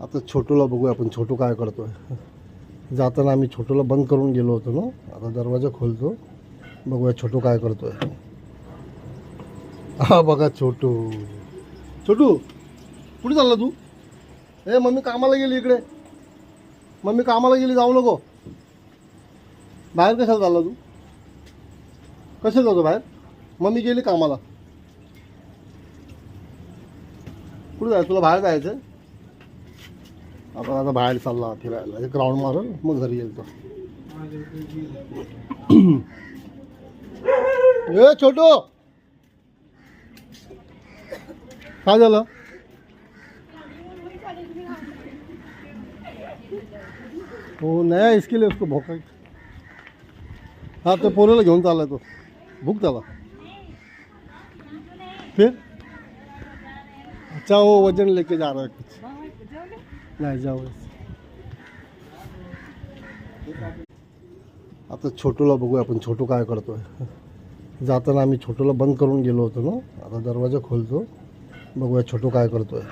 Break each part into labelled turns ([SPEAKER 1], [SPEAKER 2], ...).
[SPEAKER 1] आता छोटूला बघूया आपण छोटू काय करतोय. जाताना आम्ही छोटूला बंद करून गेलो होतो ना. आता दरवाजा खोलतो, बघूया छोटू काय करतोय. हा बघा छोटू. छोटू कुठे चालला तू? ए मम्मी कामाला गेली, इकडे मम्मी कामाला गेली, जाऊ नको. बाहेर कशाला चालला तू? कशाला जातो बाहेर? मम्मी गेली कामाला. कुठे जायचं तुला? बाहेर जायचं. आपण आता बाहेर चालला फिरायला, एक राऊंड मारून मग घरी येईल तो. ए छोटू काय झालं? हो नाही, इसके लिए उसको भोका. हा तो पोरेला घेऊन चाललाय तो. भूक त्याला. फिर अच्छा वो वजन लेके जा रहा है कुछ. नाही जाऊ. आता छोटूला बघूया आपण छोटू काय करतोय. जाताना आम्ही छोटूला बंद करून गेलो होतो ना. आता दरवाजा खोलतो, बघूया छोटू काय करतोय.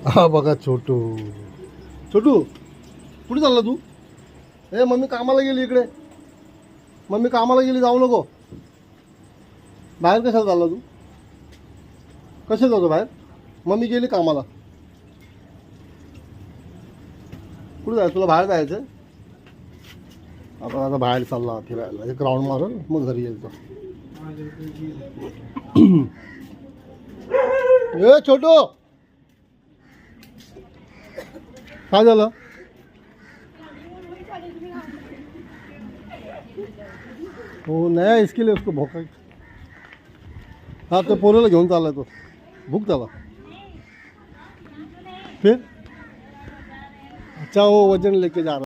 [SPEAKER 1] हा बघा छोटू. छोटू कुठे चालला तू? ए मम्मी कामाला गेली, इकडे मम्मी कामाला गेली, जाऊ नको. बाहेर कशाला चालला तू? कशाला जातो बाहेर? मम्मी गेली कामाला. कुठे जायचं तुला? बाहेर जायचं. आपण आता बाहेर चालला फिरायला, एक राऊंड मारून मग घरी येईल तो. ए छोटू काय झालं? हो नाही, इसके लिए उसको भोका. हा तो पोरेला घेऊन चाललाय तो. भूक त्याला. फिर अच्छा वो वजन लेके जा रहा है.